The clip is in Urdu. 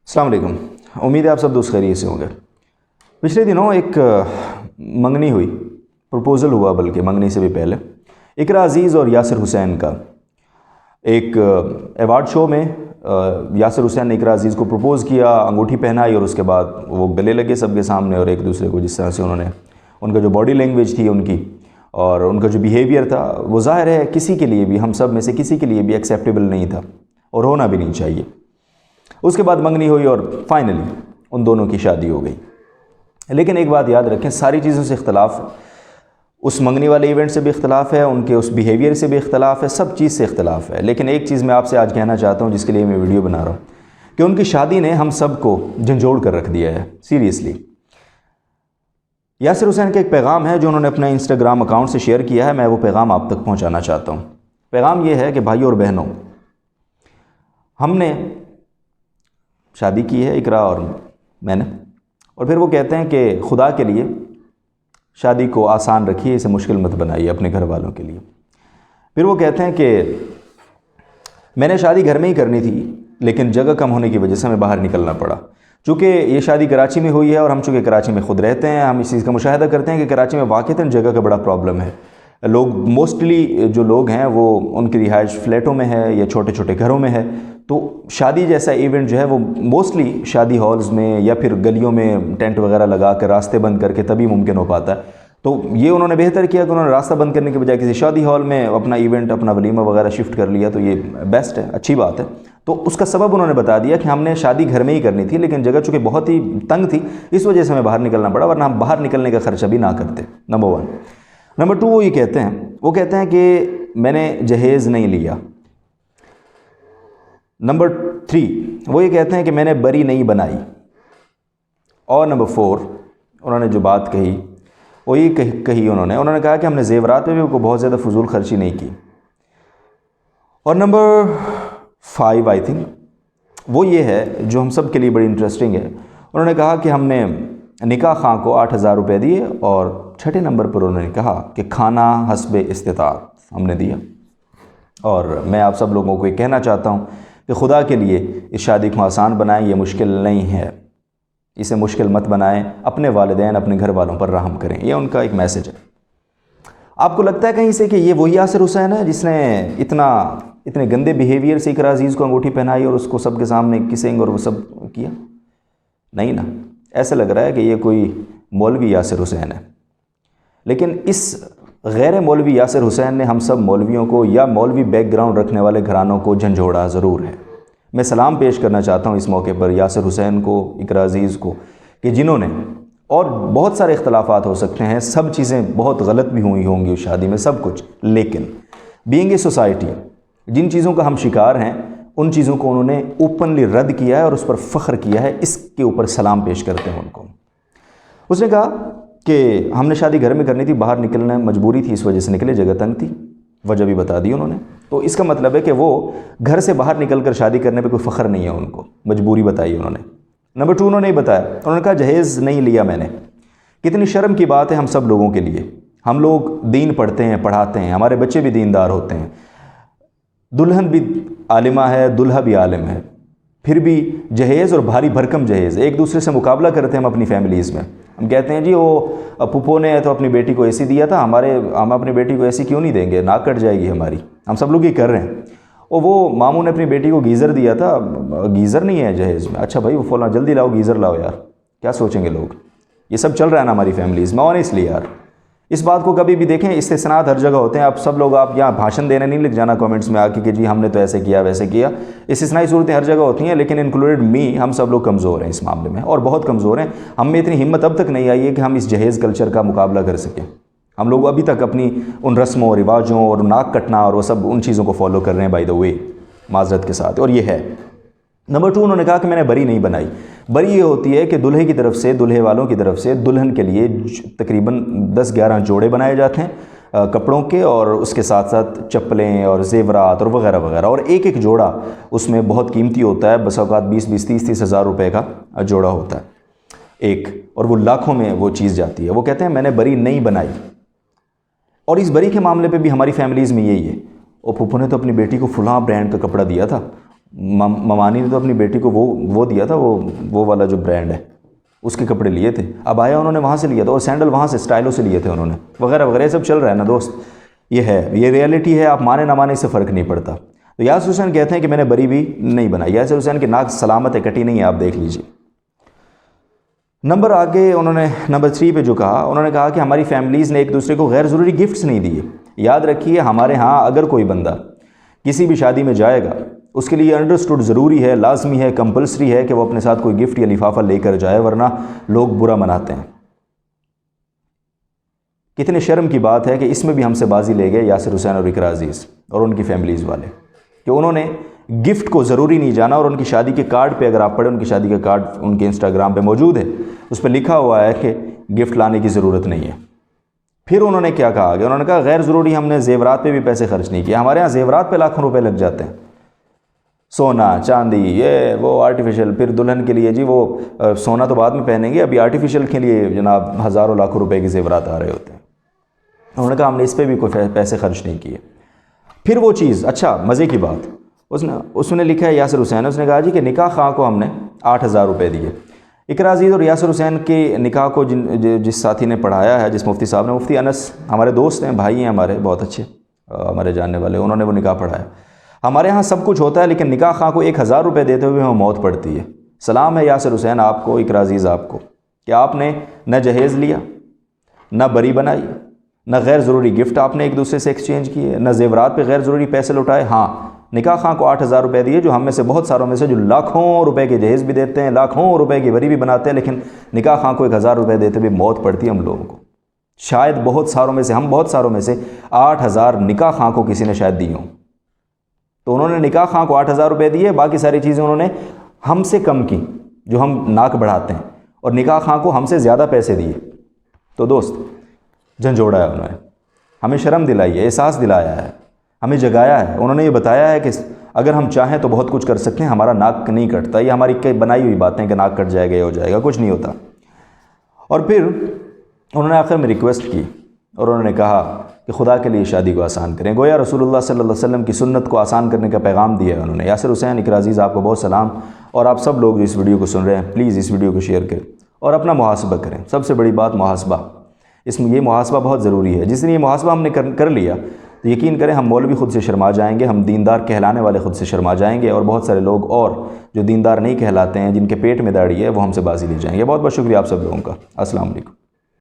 السلام علیکم، امید ہے آپ سب دوست خیریت سے ہوں گے۔ پچھلے دنوں ایک منگنی ہوئی، پروپوزل ہوا، بلکہ منگنی سے بھی پہلے اقرا عزیز اور یاسر حسین کا ایک ایوارڈ شو میں یاسر حسین نے اقرا عزیز کو پروپوز کیا، انگوٹھی پہنائی اور اس کے بعد وہ گلے لگے سب کے سامنے، اور ایک دوسرے کو جس طرح سے انہوں نے ان کا جو باڈی لینگویج تھی ان کی اور ان کا جو بیہیویئر تھا، وہ ظاہر ہے کسی کے لیے بھی، ہم سب میں سے کسی کے لیے بھی ایکسیپٹیبل نہیں تھا اور ہونا بھی نہیں چاہیے۔ اس کے بعد منگنی ہوئی اور فائنلی ان دونوں کی شادی ہو گئی۔ لیکن ایک بات یاد رکھیں، ساری چیزوں سے اختلاف، اس منگنی والے ایونٹ سے بھی اختلاف ہے، ان کے اس بیہیویئر سے بھی اختلاف ہے، سب چیز سے اختلاف ہے۔ لیکن ایک چیز میں آپ سے آج کہنا چاہتا ہوں، جس کے لیے میں ویڈیو بنا رہا ہوں، کہ ان کی شادی نے ہم سب کو جھنجھوڑ کر رکھ دیا ہے، سیریسلی۔ یاسر حسین کا ایک پیغام ہے جو انہوں نے اپنے انسٹاگرام اکاؤنٹ سے شیئر کیا ہے، میں وہ پیغام آپ تک پہنچانا چاہتا ہوں۔ پیغام یہ ہے کہ بھائیوں اور بہنوں، ہم نے شادی کی ہے، اقرا اور میں نے، اور پھر وہ کہتے ہیں کہ خدا کے لیے شادی کو آسان رکھیے، اسے مشکل مت بنائیے اپنے گھر والوں کے لیے۔ پھر وہ کہتے ہیں کہ میں نے شادی گھر میں ہی کرنی تھی، لیکن جگہ کم ہونے کی وجہ سے ہمیں باہر نکلنا پڑا۔ چونکہ یہ شادی کراچی میں ہوئی ہے اور ہم چونکہ کراچی میں خود رہتے ہیں، ہم اس چیز کا مشاہدہ کرتے ہیں کہ کراچی میں واقعتاً جگہ کا بڑا پرابلم ہے۔ لوگ موسٹلی جو لوگ ہیں وہ ان کی رہائش فلیٹوں میں ہے یا چھوٹے چھوٹے گھروں میں ہے، تو شادی جیسا ایونٹ جو ہے وہ موسٹلی شادی ہالز میں یا پھر گلیوں میں ٹینٹ وغیرہ لگا کر راستے بند کر کے تبھی ممکن ہو پاتا ہے۔ تو یہ انہوں نے بہتر کیا کہ انہوں نے راستہ بند کرنے کے بجائے کسی شادی ہال میں اپنا ایونٹ، اپنا ولیمہ وغیرہ شفٹ کر لیا، تو یہ بیسٹ ہے، اچھی بات ہے۔ تو اس کا سبب انہوں نے بتا دیا کہ ہم نے شادی گھر میں ہی کرنی تھی، لیکن جگہ چونکہ بہت ہی تنگ تھی، اس وجہ سے ہمیں باہر نکلنا پڑا، ورنہ ہم باہر نکلنے کا خرچہ بھی نہ کرتے۔ نمبر 1۔ نمبر 2، وہ کہتے ہیں کہ میں نے جہیز نہیں لیا۔ نمبر 3، وہ یہ کہتے ہیں کہ میں نے بری نہیں بنائی۔ اور نمبر 4، انہوں نے جو بات کہی وہ یہ کہی انہوں نے کہا کہ ہم نے زیورات پہ بھی بہت زیادہ فضول خرچی نہیں کی۔ اور نمبر 5 آئی تھنک وہ یہ ہے جو ہم سب کے لیے بڑی انٹرسٹنگ ہے، انہوں نے کہا کہ ہم نے نکاح خواہ کو 8,000 روپے دیے، اور 6 نمبر پر انہوں نے کہا کہ کھانا حسب استطاعت ہم نے دیا۔ اور میں آپ سب لوگوں کو یہ کہنا چاہتا ہوں کہ خدا کے لیے اس شادی کو آسان بنائیں، یہ مشکل نہیں ہے، اسے مشکل مت بنائیں، اپنے والدین، اپنے گھر والوں پر رحم کریں، یہ ان کا ایک میسج ہے۔ آپ کو لگتا ہے کہیں سے کہ یہ وہی یاسر حسین ہے جس نے اتنے گندے بیہیویئر سے اقرا عزیز کو انگوٹھی پہنائی اور اس کو سب کے سامنے کسنگ اور وہ سب کیا؟ نہیں نا، ایسا لگ رہا ہے کہ یہ کوئی مولوی یاسر حسین ہے۔ لیکن اس غیر مولوی یاسر حسین نے ہم سب مولویوں کو یا مولوی بیک گراؤنڈ رکھنے والے گھرانوں کو جھنجھوڑا ضرور ہے۔ میں سلام پیش کرنا چاہتا ہوں اس موقع پر یاسر حسین کو، اقرا عزیز کو، کہ جنہوں نے، اور بہت سارے اختلافات ہو سکتے ہیں، سب چیزیں بہت غلط بھی ہوئی ہوں گی اس شادی میں، سب کچھ، لیکن بینگ اے سوسائٹی جن چیزوں کا ہم شکار ہیں، ان چیزوں کو انہوں نے اوپنلی رد کیا ہے اور اس پر فخر کیا ہے، اس کے اوپر سلام پیش کرتے ہیں ان کو۔ اس نے کہا کہ ہم نے شادی گھر میں کرنی تھی، باہر نکلنا مجبوری تھی، اس وجہ سے نکلے، جگہ تنگ تھی، وجہ بھی بتا دی انہوں نے۔ تو اس کا مطلب ہے کہ وہ گھر سے باہر نکل کر شادی کرنے پہ کوئی فخر نہیں ہے ان کو، مجبوری بتائی انہوں نے۔ نمبر 2، انہوں نے بتایا، انہوں نے کہا جہیز نہیں لیا میں نے۔ کتنی شرم کی بات ہے ہم سب لوگوں کے لیے، ہم لوگ دین پڑھتے ہیں، پڑھاتے ہیں، ہمارے بچے بھی دیندار ہوتے ہیں، دلہن بھی عالمہ ہے، دلہا بھی عالم ہے، پھر بھی جہیز اور بھاری بھرکم جہیز، ایک دوسرے سے مقابلہ کرتے ہیں ہم اپنی فیملیز میں۔ ہم کہتے ہیں جی وہ پھپھو نے تو اپنی بیٹی کو اے سی دیا تھا، ہم اپنی بیٹی کو اے سی کیوں نہیں دیں گے، ناک کٹ جائے گی ہماری، ہم سب لوگ یہ کر رہے ہیں۔ اور وہ ماموں نے اپنی بیٹی کو گیزر دیا تھا، گیزر نہیں ہے جہیز میں، اچھا بھائی وہ فلاں جلدی لاؤ گیزر لاؤ یار، کیا سوچیں گے لوگ؟ یہ سب چل رہا ہے نا ہماری فیملیز میں، آنیسٹلی یار۔ اس بات کو کبھی بھی دیکھیں، استثناءات ہر جگہ ہوتے ہیں، آپ سب لوگ آپ یہاں بھاشن دینے نہیں لکھ جانا کامنٹس میں آ کے کہ جی ہم نے تو ایسے کیا ویسے کیا، استثنائی صورتیں ہر جگہ ہوتی ہیں، لیکن انکلوڈیڈ می، ہم سب لوگ کمزور ہیں اس معاملے میں، اور بہت کمزور ہیں۔ ہم میں اتنی ہمت اب تک نہیں آئی ہے کہ ہم اس جہیز کلچر کا مقابلہ کر سکیں۔ ہم لوگ ابھی تک اپنی ان رسموں اور رواجوں اور ناک کٹنا اور وہ سب ان چیزوں کو فالو کر رہے ہیں، بائی دا وے، معذرت کے ساتھ، اور یہ ہے۔ نمبر 2، انہوں نے کہا کہ میں نے بری نہیں بنائی۔ بری یہ ہوتی ہے کہ دلہے کی طرف سے، دلہے والوں کی طرف سے دلہن کے لیے تقریباً 10-11 جوڑے بنائے جاتے ہیں کپڑوں کے، اور اس کے ساتھ ساتھ چپلیں اور زیورات اور وغیرہ وغیرہ، اور ایک ایک جوڑا اس میں بہت قیمتی ہوتا ہے، بس اوقات 20-20 30-30 ہزار روپے کا جوڑا ہوتا ہے ایک، اور وہ لاکھوں میں وہ چیز جاتی ہے۔ وہ کہتے ہیں میں نے بری نہیں بنائی۔ اور اس بری کے معاملے پہ بھی ہماری فیملیز میں یہی ہے، اور پھپھو نے تو اپنی بیٹی کو فلاں برانڈ کا کپڑا دیا تھا، ممانی نے تو اپنی بیٹی کو وہ دیا تھا، وہ والا جو برانڈ ہے اس کے کپڑے لیے تھے، اب آیا انہوں نے وہاں سے لیا تھا، اور سینڈل وہاں سے اسٹائلوں سے لیے تھے انہوں نے، وغیرہ وغیرہ، یہ سب چل رہا ہے نا دوست، یہ ریئلٹی ہے، آپ مانے نہ مانے، اس سے فرق نہیں پڑتا۔ تو یاسر حسین کہتے ہیں کہ میں نے بری بھی نہیں بنائی، یاسر حسین کی ناک سلامت ہے، کٹی نہیں ہے، آپ دیکھ لیجئے۔ نمبر آگے انہوں نے نمبر 3 پہ جو کہا، انہوں نے کہا کہ ہماری فیملیز نے ایک دوسرے کو غیر ضروری گفٹس نہیں دیے۔ یاد رکھیے ہمارے ہاں اگر کوئی بندہ کسی بھی شادی میں جائے گا، اس کے لیے انڈرسٹوڈ ضروری ہے، لازمی ہے، کمپلسری ہے کہ وہ اپنے ساتھ کوئی گفٹ یا لفافہ لے کر جائے، ورنہ لوگ برا مناتے ہیں۔ کتنے شرم کی بات ہے کہ اس میں بھی ہم سے بازی لے گئے یاسر حسین اور اقرا عزیز اور ان کی فیملیز والے، کہ انہوں نے گفٹ کو ضروری نہیں جانا، اور ان کی شادی کے کارڈ پہ اگر آپ پڑھیں، ان کی شادی کا کارڈ ان کے انسٹاگرام پہ موجود ہے، اس پہ لکھا ہوا ہے کہ گفٹ لانے کی ضرورت نہیں ہے۔ پھر انہوں نے کیا کہا کہ انہوں نے کہا غیر ضروری ہم نے زیورات پہ بھی پیسے خرچ نہیں کیے، ہمارے ہاں زیورات پہ لاکھوں روپے لگ جاتے ہیں، سونا چاندی یہ وہ آرٹیفیشل، پھر دلہن کے لیے جی وہ سونا تو بعد میں پہنیں گے، ابھی آرٹیفیشل کے لیے جناب ہزاروں لاکھوں روپے کے زیورات آ رہے ہوتے ہیں۔ انہوں نے کہا ہم نے اس پہ بھی کوئی پیسے خرچ نہیں کیے۔ پھر وہ چیز، اچھا مزے کی بات، اس نے لکھا ہے یاسر حسین، اس نے کہا جی کہ نکاح خواہ کو ہم نے 8,000 روپے دیے۔ اقرا عزیز اور یاسر حسین کے نکاح کو جس ساتھی نے پڑھایا ہے، جس مفتی صاحب نے، مفتی انس ہمارے دوست ہیں، بھائی ہیں ہمارے بہت اچھے، ہمارے جاننے والے، انہوں نے وہ نکاح پڑھایا۔ ہمارے ہاں سب کچھ ہوتا ہے، لیکن نکاح خواہ کو 1,000 روپے دیتے ہوئے ہمیں موت پڑتی ہے۔ سلام ہے یاسر حسین آپ کو، اقرا عزیز آپ کو، کہ آپ نے نہ جہیز لیا، نہ بری بنائی، نہ غیر ضروری گفٹ آپ نے ایک دوسرے سے ایکسچینج کیے، نہ زیورات پہ غیر ضروری پیسے لوٹائے۔ ہاں نکاح خواہ کو 8,000 روپے دیے، جو ہم میں سے بہت ساروں میں سے جو لاکھوں روپے کے جہیز بھی دیتے ہیں، لاکھوں روپے کی بری بھی بناتے ہیں، لیکن نکاح خواہ کو 1,000 روپے دیتے بھی موت پڑتی ہے ہم لوگوں کو۔ شاید بہت ساروں میں سے 8,000 نکاح خواہ کو کسی نے شاید دی ہوں۔ تو انہوں نے نکاح خواہ کو 8,000 روپے دیے، باقی ساری چیزیں انہوں نے ہم سے کم کی، جو ہم ناک بڑھاتے ہیں، اور نکاح خواہ کو ہم سے زیادہ پیسے دیے۔ تو دوست جھنجھوڑا ہے انہوں نے، ہمیں شرم دلائی ہے، احساس دلایا ہے، ہمیں جگایا ہے۔ انہوں نے یہ بتایا ہے کہ اگر ہم چاہیں تو بہت کچھ کر سکتے ہیں، ہمارا ناک نہیں کٹتا، یہ ہماری کئی بنائی ہوئی باتیں کہ ناک کٹ جائے گا، یہ ہو جائے گا، کچھ نہیں ہوتا۔ اور پھر انہوں نے آخر میں ریکویسٹ کی، اور انہوں نے کہا کہ خدا کے لیے شادی کو آسان کریں، گویا رسول اللہ صلی اللہ علیہ وسلم کی سنت کو آسان کرنے کا پیغام دیا ہے انہوں نے۔ یاسر حسین، اقرا عزیز، آپ کو بہت سلام، اور آپ سب لوگ جو اس ویڈیو کو سن رہے ہیں، پلیز اس ویڈیو کو شیئر کریں اور اپنا محاسبہ کریں۔ سب سے بڑی بات محاسبہ، اس میں یہ محاسبہ بہت ضروری ہے۔ جس نے یہ محاسبہ ہم نے کر لیا تو یقین کریں ہم مولوی خود سے شرما جائیں گے، ہم دیندار کہلانے والے خود سے شرما جائیں گے، اور بہت سارے لوگ اور جو دیندار نہیں کہلاتے ہیں، جن کے پیٹ میں داڑھی ہے، وہ ہم سے بازی لے جائیں گے۔ بہت بہت شکریہ آپ سب لوگوں کا۔ السلام علیکم۔